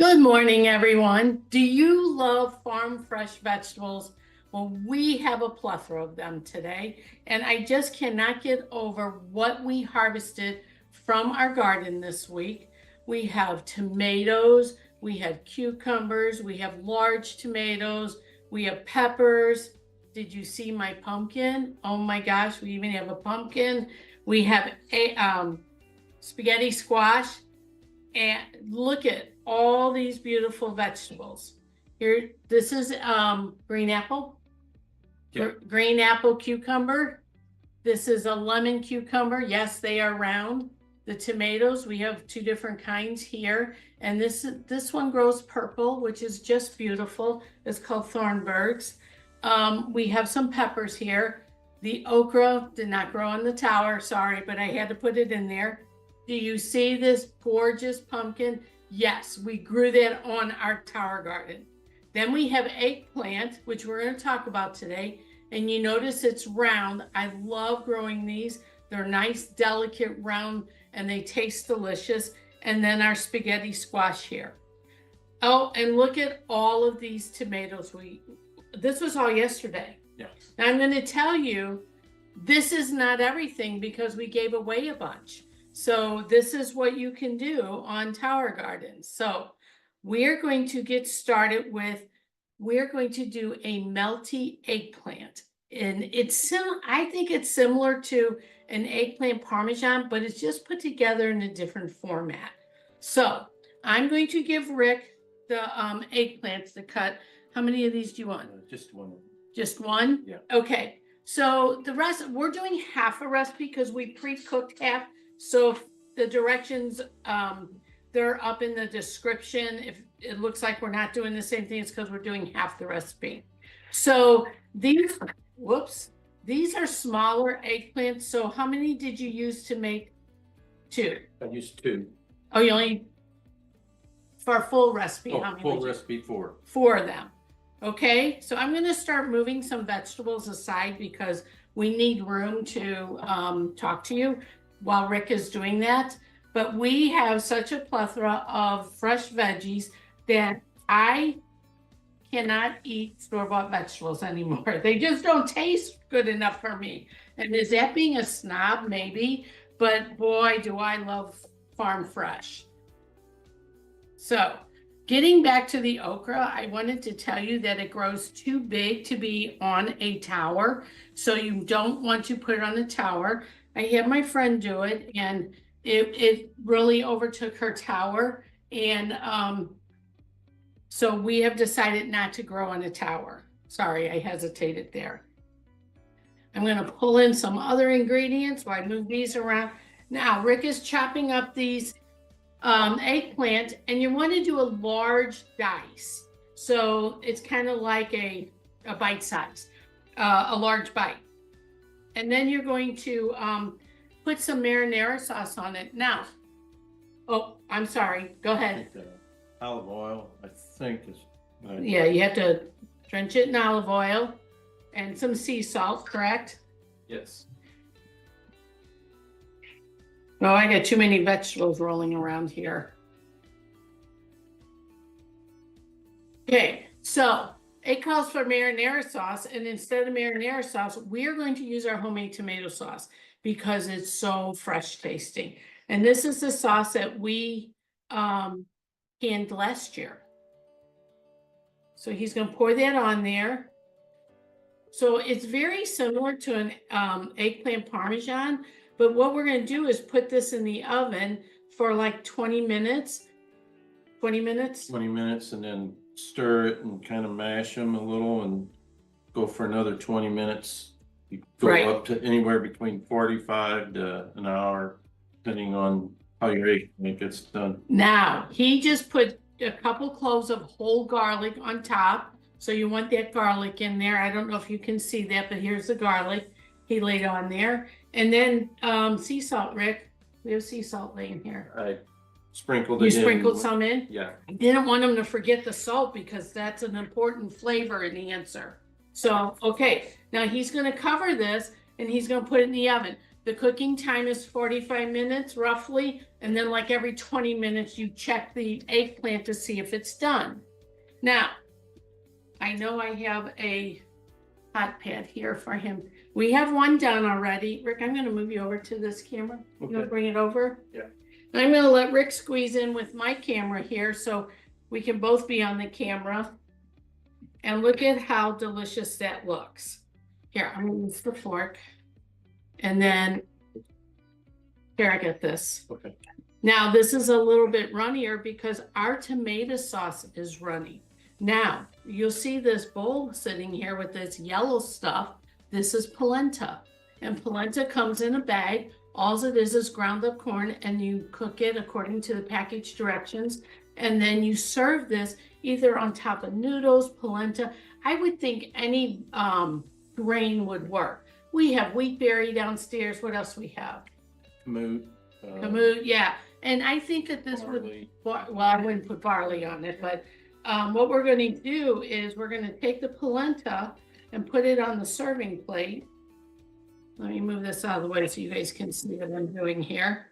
Good morning, everyone. Do you love farm fresh vegetables? Well, we have a plethora of them today, and I just cannot get over what we harvested from our garden this week. We have tomatoes, we have cucumbers, we have large tomatoes, we have peppers. Did you see my pumpkin? Oh my gosh, we even have a pumpkin. We have a spaghetti squash. And look at all these beautiful vegetables. Here, this is green apple. Yep. Green apple cucumber. This is a lemon cucumber. Yes, they are round. The tomatoes, we have two different kinds here. And this one grows purple, which is just beautiful. It's called Thornburgs. We have some peppers here. The okra did not grow on the tower, sorry, but I had to put it in there. Do you see this gorgeous pumpkin? Yes, we grew that on our tower garden. Then we have eggplant, which we're going to talk about today. And you notice it's round. I love growing these. They're nice, delicate, round, and they taste delicious. And then our spaghetti squash here. Oh, and look at all of these tomatoes. This was all yesterday. Yes. Now I'm going to tell you, this is not everything because we gave away a bunch. So this is what you can do on tower gardens. So we're going to get started with, we're going to do a melty eggplant. And I think it's similar to an eggplant parmesan, but it's just put together in a different format. So I'm going to give Rick the eggplants to cut. How many of these do you want? Just one. Just one? Yeah. Okay. So the rest, we're doing half a recipe because we pre-cooked half. So the directions, they're up in the description. If it looks like we're not doing the same thing, it's because we're doing half the recipe. So these, these are smaller eggplants. So how many did you use to make two? I used two. Oh, you only, for a full recipe, how many? Full recipe, four. Four of them. Okay, so I'm going to start moving some vegetables aside because we need room to talk to you while Rick is doing that. But we have such a plethora of fresh veggies that I cannot eat store-bought vegetables anymore. They just don't taste good enough for me. And is that being a snob? Maybe. But boy, do I love farm fresh. So getting back to the okra, I wanted to tell you that it grows too big to be on a tower. So you don't want to put it on the tower. I had my friend do it and it really overtook her tower. And so we have decided not to grow on a tower. Sorry, I hesitated there. I'm going to pull in some other ingredients while I move these around. Now, Rick is chopping up these eggplant, and you want to do a large dice. So it's kind of like a bite size, a large bite. And then you're going to put some marinara sauce on it. Now, oh, I'm sorry. Go ahead. Olive oil, I think is. Yeah, you have to drench it in olive oil and some sea salt, correct? Yes. Oh, I got too many vegetables rolling around here. Okay, so it calls for marinara sauce, and instead of marinara sauce, we're going to use our homemade tomato sauce because it's so fresh tasting. And this is the sauce that we canned last year. So he's going to pour that on there. So it's very similar to an eggplant parmesan, but what we're going to do is put this in the oven for like 20 minutes. 20 minutes? 20 minutes, and then stir it and kind of mash them a little and go for another 20 minutes. You go up to anywhere between 45 to an hour, depending on how your eggplant gets done. Now, he just put a couple cloves of whole garlic on top. So you want that garlic in there. I don't know if you can see that, but here's the garlic he laid on there. And then sea salt, Rick. We have sea salt laying here. I sprinkled it in. You sprinkled some in? Yeah. I didn't want him to forget the salt because that's an important flavor enhancer. So, okay. Now he's going to cover this and he's going to put it in the oven. The cooking time is 45 minutes roughly, and then like every 20 minutes, you check the eggplant to see if it's done. Now, I know I have a hot pad here for him. We have one done already. Rick, I'm gonna move you over to this camera. You Okay. wanna bring it over? Yeah. I'm gonna let Rick squeeze in with my camera here so we can both be on the camera. And look at how delicious that looks. Here, I'm gonna use the fork. And then, here, I got this. Okay. Now, this is a little bit runnier because our tomato sauce is runny. Now, you'll see this bowl sitting here with this yellow stuff. This is polenta. And polenta comes in a bag. All it is ground up corn, and you cook it according to the package directions. And then you serve this either on top of noodles, polenta. I would think any grain would work. We have wheat berry downstairs. What else we have? Kamut. Kamut, yeah. And I think that this Barley. would, well, I wouldn't put barley on it, but what we're going to do is we're going to take the polenta and put it on the serving plate. Let me move this out of the way so you guys can see what I'm doing here.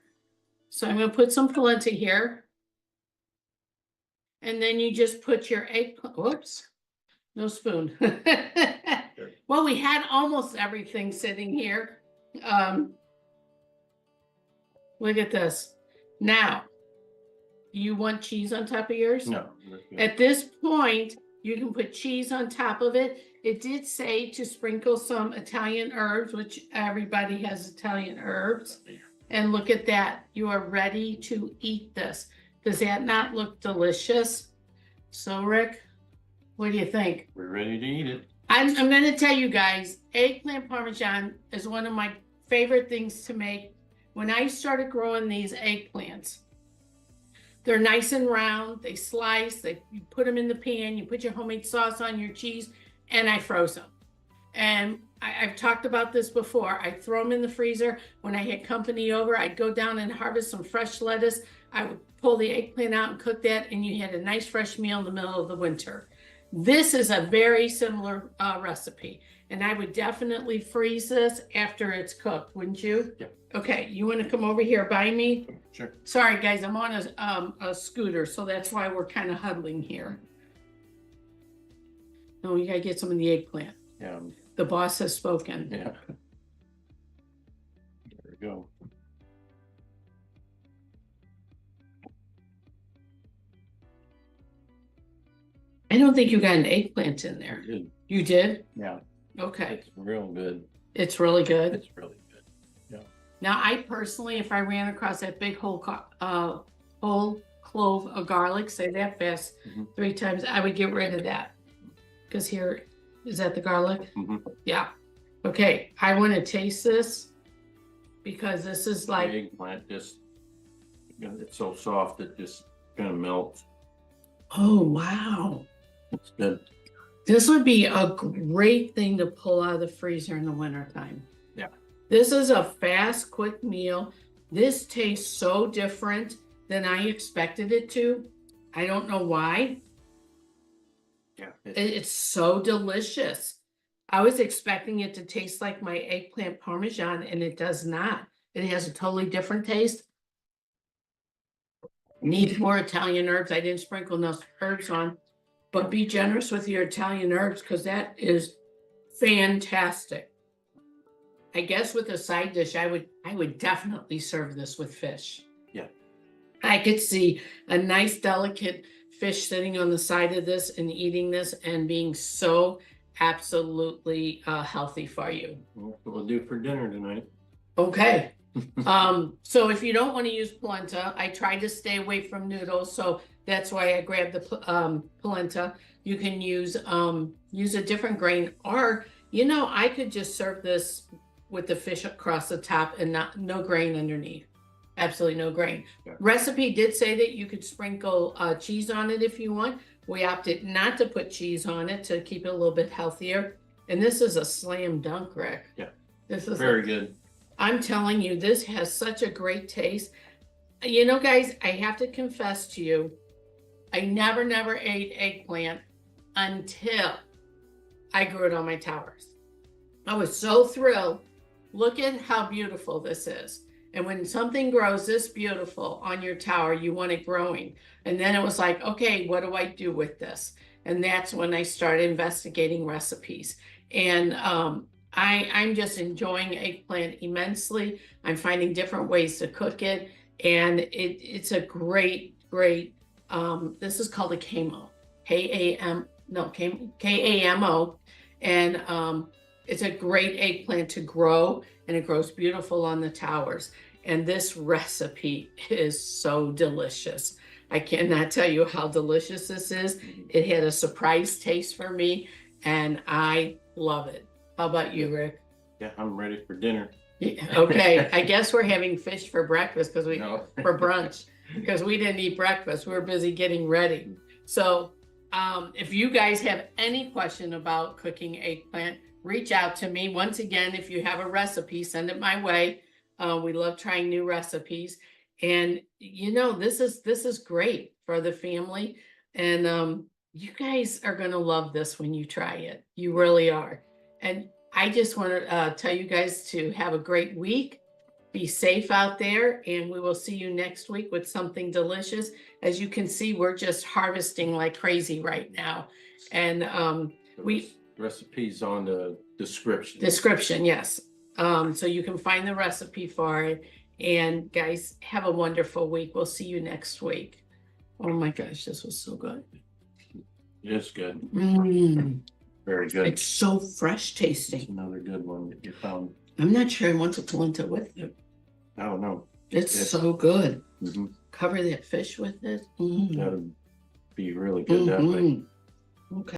So I'm going to put some polenta here. And then you just put your eggplant, whoops, no spoon. Well, we had almost everything sitting here. Look at this. Now, you want cheese on top of yours? No. At this point, you can put cheese on top of it. It did say to sprinkle some Italian herbs, which everybody has Italian herbs. And look at that. You are ready to eat this. Does that not look delicious? So, Rick, what do you think? We're ready to eat it. I'm going to tell you guys, eggplant parmesan is one of my favorite things to make. When I started growing these eggplants, they're nice and round, they slice, you put them in the pan, you put your homemade sauce on your cheese, and I froze them. And I've talked about this before. I throw them in the freezer. When I had company over, I'd go down and harvest some fresh lettuce. I would pull the eggplant out and cook that, and you had a nice fresh meal in the middle of the winter. This is a very similar recipe, and I would definitely freeze this after it's cooked, wouldn't you? Yeah. Okay, you want to come over here by me? Sure. Sorry, guys, I'm on a scooter, so that's why we're kind of huddling here. No, you gotta get some of the eggplant. Yeah. The boss has spoken. Yeah. There we go. I don't think you got an eggplant in I there. did. You did? Yeah. Okay, It's real good. it's really good. It's really good. Now, I personally, if I ran across that big whole clove of garlic, say that fast, 3 times, I would get rid of that. Because here, is that the garlic? Yeah. Okay, I want to taste this because this is The like, eggplant just, it's so soft, it just kind of melts. oh, wow. It's good. This would be a great thing to pull out of the freezer in the wintertime. Yeah. This is a fast, quick meal. This tastes so different than I expected it to. I don't know why. Yeah. It's so delicious. I was expecting it to taste like my eggplant parmesan, and it does not. It has a totally different taste. Need more Italian herbs. I didn't sprinkle enough herbs on, but be generous with your Italian herbs because that is fantastic. I guess with a side dish, I would definitely serve this with fish. Yeah. I could see a nice delicate fish sitting on the side of this and eating this and being so absolutely healthy for you. That's what we'll do for dinner tonight. Okay. So if you don't want to use polenta, I tried to stay away from noodles, so that's why I grabbed the polenta. You can use a different grain, or I could just serve this with the fish across the top and no grain underneath. Absolutely no grain. Yeah. Recipe did say that you could sprinkle cheese on it if you want. We opted not to put cheese on it to keep it a little bit healthier. And this is a slam dunk, Rick. Yeah. This is Very good. I'm telling you, this has such a great taste. Guys, I have to confess to you, I never ate eggplant until I grew it on my towers. I was so thrilled look at how beautiful this is. And when something grows this beautiful on your tower, you want it growing. And then it was like, okay, what do I do with this? And that's when I started investigating recipes. And I'm just enjoying eggplant immensely. I'm finding different ways to cook it. And it's a great, this is called a KAMO, K-A-M-O. And it's a great eggplant to grow, and it grows beautiful on the towers. And this recipe is so delicious. I cannot tell you how delicious this is. It had a surprise taste for me, and I love it. How about you, Rick? Yeah, I'm ready for dinner. Okay, I guess we're having fish for breakfast because No. for brunch, because we didn't eat breakfast. We were busy getting ready. So if you guys have any question about cooking eggplant, reach out to me. Once again, if you have a recipe, send it my way. We love trying new recipes. And you know, this is great for the family. And you guys are gonna love this when you try it. You really are. And I just want to tell you guys to have a great week. Be safe out there, and we will see you next week with something delicious. As you can see, we're just harvesting like crazy right now. And recipes on the description. Yes. So you can find the recipe for it. And guys, have a wonderful week. We'll see you next week. Oh my gosh, this was so good. It's good. Very good. It's so fresh tasting. Another good one that you found. I'm not sure I want to polenta with it. I don't know. It's so good. Mm-hmm. Cover that fish with it. That'd be really good that way. Okay.